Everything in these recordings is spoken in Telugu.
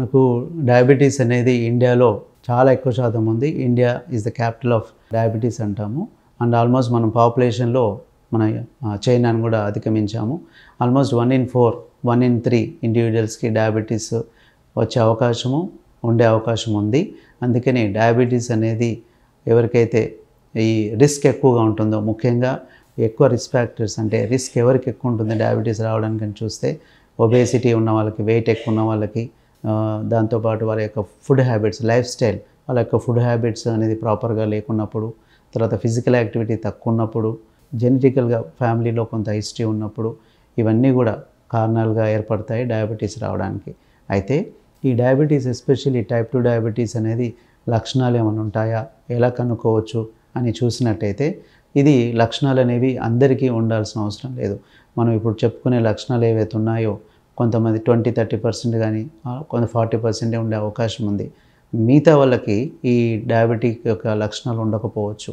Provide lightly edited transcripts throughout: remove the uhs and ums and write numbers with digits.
మనకు డయాబెటీస్ అనేది ఇండియాలో చాలా ఎక్కువ శాతం ఉంది. India is the capital of diabetes అంటాము. అండ్ ఆల్మోస్ట్ మనం పాపులేషన్లో మన చైనాను కూడా అధిగమించాము. ఆల్మోస్ట్ 1 in 4, 1 in 3 ఇండివిజువల్స్కి డయాబెటీస్ వచ్చే అవకాశము ఉండే అవకాశం ఉంది. అందుకని డయాబెటీస్ అనేది ఎవరికైతే ఈ రిస్క్ ఎక్కువగా ఉంటుందో, ముఖ్యంగా ఎక్కువ రిస్క్ ఫ్యాక్టర్స్ అంటే రిస్క్ ఎవరికి ఎక్కువ ఉంటుంది డయాబెటీస్ రావడానికి చూస్తే ఒబేసిటీ ఉన్న వాళ్ళకి, వెయిట్ ఎక్కువ ఉన్న వాళ్ళకి, దాంతోపాటు వాళ్ళ యొక్క ఫుడ్ హ్యాబిట్స్, లైఫ్ స్టైల్, వాళ్ళ యొక్క ఫుడ్ హ్యాబిట్స్ అనేది ప్రాపర్గా లేకున్నప్పుడు, తర్వాత ఫిజికల్ యాక్టివిటీ తక్కువ ఉన్నప్పుడు, జెనెటికల్గా ఫ్యామిలీలో కొంత హిస్టరీ ఉన్నప్పుడు, ఇవన్నీ కూడా కారణాలుగా ఏర్పడతాయి డయాబెటీస్ రావడానికి. అయితే ఈ డయాబెటీస్ ఎస్పెషల్లీ టైప్ 2 డయాబెటీస్ అనేది లక్షణాలు ఏమైనా ఉంటాయా, ఎలా కనుక్కోవచ్చు అని చూసినట్టయితే ఇది లక్షణాలు అనేవి అందరికీ ఉండాల్సిన అవసరం లేదు. మనం ఇప్పుడు చెప్పుకునే లక్షణాలు ఏవైతే ఉన్నాయో కొంతమంది 20-30% కానీ కొంత 40% ఉండే అవకాశం ఉంది. మిగతా వాళ్ళకి ఈ డయాబెటిక్ యొక్క లక్షణాలు ఉండకపోవచ్చు.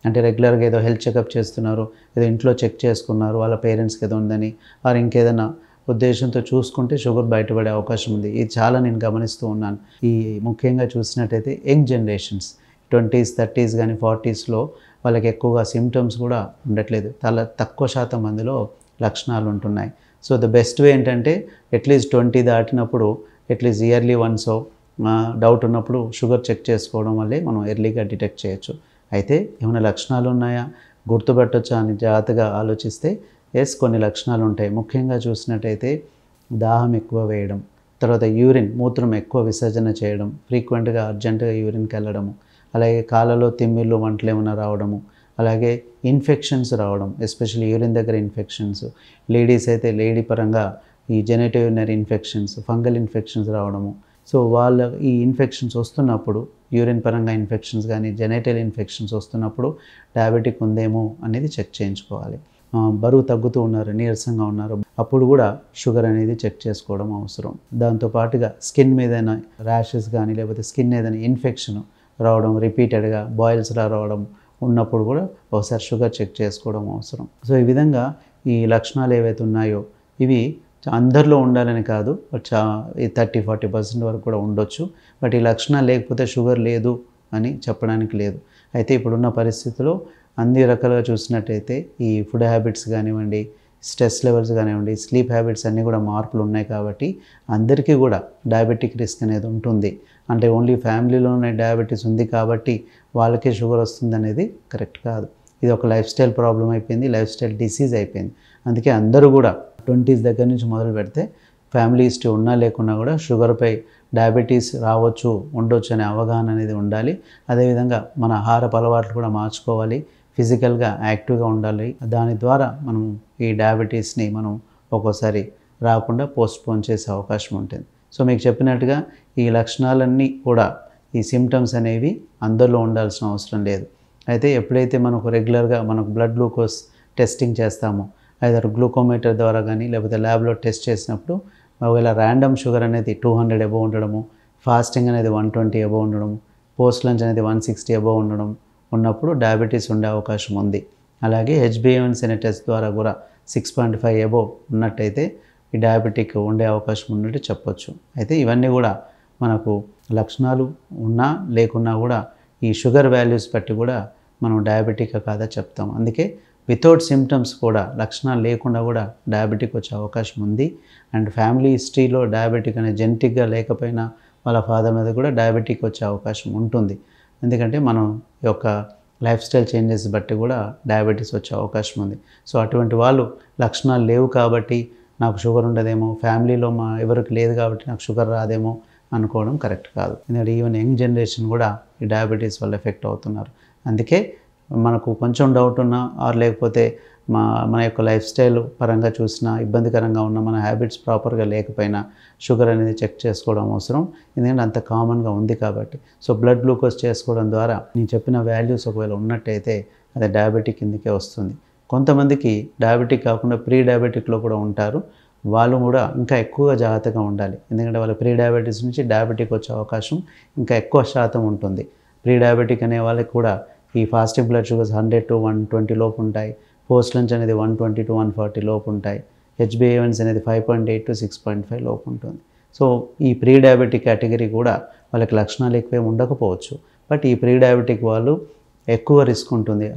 అంటే రెగ్యులర్గా ఏదో హెల్త్ చెకప్ చేస్తున్నారు, ఏదో ఇంట్లో చెక్ చేసుకున్నారు, వాళ్ళ పేరెంట్స్కి ఏదో ఉందని, వారు ఇంకేదైనా ఉద్దేశంతో చూసుకుంటే షుగర్ బయటపడే అవకాశం ఉంది. ఇది చాలా నేను గమనిస్తూ ఉన్నాను. ఈ ముఖ్యంగా చూసినట్టయితే యంగ్ జనరేషన్స్ 20s, 30s కానీ 40sలో వాళ్ళకి ఎక్కువగా సిమ్టమ్స్ కూడా ఉండట్లేదు. చాలా తక్కువ శాతం మందిలో లక్షణాలు ఉంటున్నాయి. సో ద బెస్ట్ వే ఏంటంటే అట్లీస్ట్ 20 దాటినప్పుడు అట్లీస్ట్ ఇయర్లీ వన్స్ డౌట్ ఉన్నప్పుడు షుగర్ చెక్ చేసుకోవడం వల్లే మనం ఎర్లీగా డిటెక్ట్ చేయొచ్చు. అయితే ఏమైనా లక్షణాలు ఉన్నాయా, గుర్తుపట్టొచ్చా అని జాగ్రత్తగా ఆలోచిస్తే ఎస్, కొన్ని లక్షణాలు ఉంటాయి. ముఖ్యంగా చూసినట్టయితే దాహం ఎక్కువ వేయడం, తర్వాత మూత్రం ఎక్కువ విసర్జన చేయడం, ఫ్రీక్వెంట్గా అర్జెంటుగా యూరిన్కి వెళ్ళడము, అలాగే కాళ్ళలో తిమ్మిళ్ళు, మంటలు ఏమైనా రావడము, అలాగే ఇన్ఫెక్షన్స్ రావడం, ఎస్పెషల్లీ యూరిన్ దగ్గర ఇన్ఫెక్షన్స్, లేడీస్ అయితే లేడీ పరంగా ఈ జెనెటివ్ యూరినరీ ఇన్ఫెక్షన్స్, ఫంగల్ ఇన్ఫెక్షన్స్ రావడము. సో వాళ్ళ ఈ ఇన్ఫెక్షన్స్ వస్తున్నప్పుడు, యూరిన్ పరంగా ఇన్ఫెక్షన్స్ కానీ జెనెటల్ ఇన్ఫెక్షన్స్ వస్తున్నప్పుడు డయాబెటిక్ ఉందేమో అనేది చెక్ చేయించుకోవాలి. బరువు తగ్గుతూ ఉన్నారు, నీరసంగా ఉన్నారు, అప్పుడు కూడా షుగర్ అనేది చెక్ చేసుకోవడం అవసరం. దాంతోపాటుగా స్కిన్ మీద ఏదైనా ర్యాషెస్ కానీ లేకపోతే స్కిన్ ఏదైనా ఇన్ఫెక్షన్ రావడం, రిపీటెడ్గా బాయిల్స్ రావడం ఉన్నప్పుడు కూడా ఒకసారి షుగర్ చెక్ చేసుకోవడం అవసరం. సో ఈ విధంగా ఈ లక్షణాలు ఏవైతే ఉన్నాయో ఇవి అందరిలో ఉండాలని కాదు, బట్ ఈ 30-40% వరకు కూడా ఉండొచ్చు. బట్ ఈ లక్షణాలు లేకపోతే షుగర్ లేదు అని చెప్పడానికి లేదు. అయితే ఇప్పుడున్న పరిస్థితిలో అన్ని రకాలుగా చూసినట్టయితే ఈ ఫుడ్ హ్యాబిట్స్ కానివ్వండి, స్ట్రెస్ లెవెల్స్ కానివ్వండి, స్లీప్ హ్యాబిట్స్ అన్నీ కూడా మార్పులు ఉన్నాయి కాబట్టి అందరికీ కూడా డయాబెటిక్ రిస్క్ అనేది ఉంటుంది. అంటే ఓన్లీ ఫ్యామిలీలోనే డయాబెటీస్ ఉంది కాబట్టి వాళ్ళకే షుగర్ వస్తుంది అనేది కరెక్ట్ కాదు. ఇది ఒక లైఫ్ స్టైల్ ప్రాబ్లం అయిపోయింది, లైఫ్ స్టైల్ డిసీజ్ అయిపోయింది. అందుకే అందరూ కూడా 20s దగ్గర నుంచి మొదలు పెడితే ఫ్యామిలీ హిస్టరీ ఉన్నా లేకున్నా కూడా షుగర్పై డయాబెటీస్ రావచ్చు, ఉండొచ్చు అనే అవగాహన అనేది ఉండాలి. అదేవిధంగా మన ఆహారపు అలవాట్లు కూడా మార్చుకోవాలి, ఫిజికల్గా యాక్టివ్గా ఉండాలి. దాని ద్వారా మనం ఈ డయాబెటీస్ని మనం ఒక్కోసారి రాకుండా పోస్ట్పోన్ చేసే అవకాశం ఉంటుంది. సో మీకు చెప్పినట్టుగా ఈ లక్షణాలన్నీ కూడా, ఈ సిమ్టమ్స్ అనేవి అందరిలో ఉండాల్సిన అవసరం లేదు. అయితే ఎప్పుడైతే మనకు రెగ్యులర్గా మనకు బ్లడ్ గ్లూకోజ్ టెస్టింగ్ చేస్తామో, ఐదర్ గ్లూకోమీటర్ ద్వారా కానీ లేకపోతే ల్యాబ్లో టెస్ట్ చేసినప్పుడు ఒకవేళ ర్యాండమ్ షుగర్ అనేది 200 అబోవ్ ఉండడము, ఫాస్టింగ్ అనేది 120 అబోవ్ ఉండడం, పోస్ట్ లంచ్ అనేది 160 అబోవ్ ఉండడం ఉన్నప్పుడు డయాబెటీస్ ఉండే అవకాశం ఉంది. అలాగే HbA1c అనే టెస్ట్ ద్వారా కూడా 6.5 అబోవ్ ఉన్నట్టయితే ఈ డయాబెటిక్ ఉండే అవకాశం ఉన్నట్టు చెప్పొచ్చు. అయితే ఇవన్నీ కూడా మనకు లక్షణాలు ఉన్నా లేకున్నా కూడా ఈ షుగర్ వాల్యూస్ బట్టి కూడా మనం డయాబెటిక్ కాదా చెప్తాం. అందుకే వితౌట్ సిమ్టమ్స్ కూడా, లక్షణాలు లేకుండా కూడా డయాబెటిక్ వచ్చే అవకాశం ఉంది. అండ్ ఫ్యామిలీ హిస్టరీలో డయాబెటిక్ అనేది జెనెటిక్గా లేకపోయినా వాళ్ళ ఫాదర్ మీద కూడా డయాబెటిక్ వచ్చే అవకాశం ఉంటుంది. ఎందుకంటే మనం యొక్క లైఫ్ స్టైల్ చేంజెస్ బట్టి కూడా డయాబెటీస్ వచ్చే అవకాశం ఉంది. సో అటువంటి వాళ్ళు లక్షణాలు లేవు కాబట్టి నాకు షుగర్ ఉండదేమో, ఫ్యామిలీలో ఎవరికి లేదు కాబట్టి నాకు షుగర్ రాదేమో అనుకోవడం కరెక్ట్ కాదు. ఎందుకంటే ఈవెన్ యంగ్ జనరేషన్ కూడా ఈ డయాబెటీస్ వల్ల ఎఫెక్ట్ అవుతున్నారు. అందుకే మనకు కొంచెం డౌట్ ఉన్నా లేకపోతే మన యొక్క లైఫ్ స్టైల్ పరంగా చూసినా ఇబ్బందికరంగా ఉన్న, మన హ్యాబిట్స్ ప్రాపర్గా లేకపోయినా షుగర్ అనేది చెక్ చేసుకోవడం అవసరం. ఎందుకంటే అంత కామన్గా ఉంది కాబట్టి. సో బ్లడ్ గ్లూకోజ్ చేసుకోవడం ద్వారా నేను చెప్పిన వాల్యూస్ ఒకవేళ ఉన్నట్టయితే అది డయాబెటిక్ కిందకే వస్తుంది. కొంతమందికి డయాబెటిక్ కాకుండా ప్రీ డయాబెటిక్లో కూడా ఉంటారు. వాళ్ళు కూడా ఇంకా ఎక్కువగా జాగ్రత్తగా ఉండాలి. ఎందుకంటే వాళ్ళ ప్రీ డయాబెటీస్ నుంచి డయాబెటిక్ వచ్చే అవకాశం ఇంకా ఎక్కువ శాతం ఉంటుంది. ప్రీ డయాబెటిక్ అనే వాళ్ళకి కూడా ఈ ఫాస్టింగ్ బ్లడ్ షుగర్స్ 100 to 120 లోపు ఉంటాయి. పోస్ట్ లంచ్ అనేది 120 to 140 లోపు ఉంటాయి. HbA1c అనేది 5.8 to 6.5 లోపు ఉంటుంది. సో ఈ ప్రీ డయాబెటిక్ కేటగిరీ కూడా వాళ్ళకి లక్షణాలు ఎక్కువ ఉండకపోవచ్చు, బట్ ఈ ప్రీ డయాబెటిక్ వాళ్ళు ఎక్కువ రిస్క్ ఉంటుంది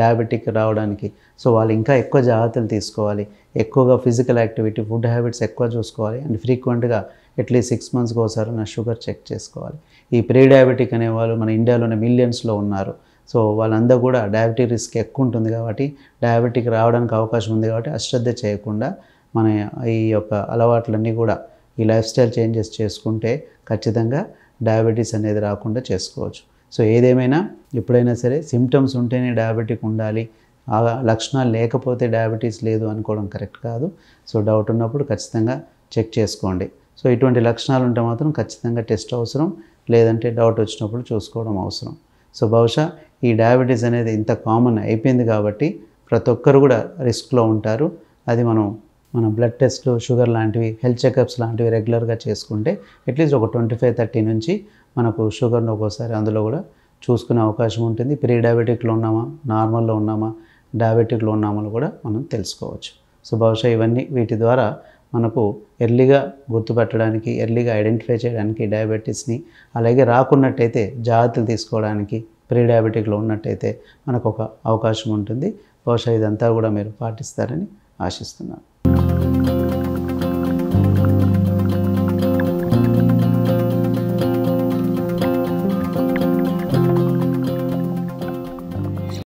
డయాబెటిక్ రావడానికి. సో వాళ్ళు ఇంకా ఎక్కువ జాగ్రత్తలు తీసుకోవాలి, ఎక్కువగా ఫిజికల్ యాక్టివిటీ, ఫుడ్ హ్యాబిట్స్ ఎక్కువ చూసుకోవాలి, అండ్ ఫ్రీక్వెంట్గా అట్లీస్ట్ 6 monthsకి ఒకసారి నా షుగర్ చెక్ చేసుకోవాలి. ఈ ప్రీ డయాబెటిక్ అనేవాళ్ళు మన ఇండియాలోనే మిలియన్స్లో ఉన్నారు. సో వాళ్ళందరూ కూడా డయాబెటిక్ రిస్క్ ఎక్కువ ఉంటుంది కాబట్టి, డయాబెటిక్ రావడానికి అవకాశం ఉంది కాబట్టి అశ్రద్ధ చేయకుండా మన ఈ యొక్క అలవాట్లన్నీ కూడా ఈ లైఫ్ స్టైల్ చేంజెస్ చేసుకుంటే ఖచ్చితంగా డయాబెటీస్ అనేది రాకుండా చేసుకోవచ్చు. సో ఏదేమైనా ఎప్పుడైనా సరే సిమ్టమ్స్ ఉంటేనే డయాబెటిక్ ఉండాలి, ఆ లక్షణాలు లేకపోతే డయాబెటీస్ లేదు అనుకోవడం కరెక్ట్ కాదు. సో డౌట్ ఉన్నప్పుడు ఖచ్చితంగా చెక్ చేసుకోండి. సో ఇటువంటి లక్షణాలు ఉంటే మాత్రం ఖచ్చితంగా టెస్ట్ అవసరం, లేదంటే డౌట్ వచ్చినప్పుడు చూసుకోవడం అవసరం. సో బహుశా ఈ డయాబెటీస్ అనేది ఇంత కామన్ అయిపోయింది కాబట్టి ప్రతి ఒక్కరు కూడా రిస్క్లో ఉంటారు. అది మన బ్లడ్ టెస్ట్లు, షుగర్ లాంటివి, హెల్త్ చెకప్స్ లాంటివి రెగ్యులర్గా చేసుకుంటే అట్లీస్ట్ ఒక 25-30 నుంచి మనకు షుగర్ను ఒక్కోసారి అందులో కూడా చూసుకునే అవకాశం ఉంటుంది. ప్రీ డయాబెటిక్లో ఉన్నామా, నార్మల్లో ఉన్నామా, డయాబెటిక్లో ఉన్నామా కూడా మనం తెలుసుకోవచ్చు. సో బహుశా వీటి ద్వారా మనకు ఎర్లీగా గుర్తుపట్టడానికి, ఎర్లీగా ఐడెంటిఫై చేయడానికి డయాబెటీస్ని, అలాగే రాకున్నట్టయితే జాగ్రత్తలు తీసుకోవడానికి ప్రీ డయాబెటిక్లో ఉన్నట్టయితే మనకు ఒక అవకాశం ఉంటుంది. బహుశా ఇదంతా కూడా మీరు పాటిస్తారని ఆశిస్తున్నాను.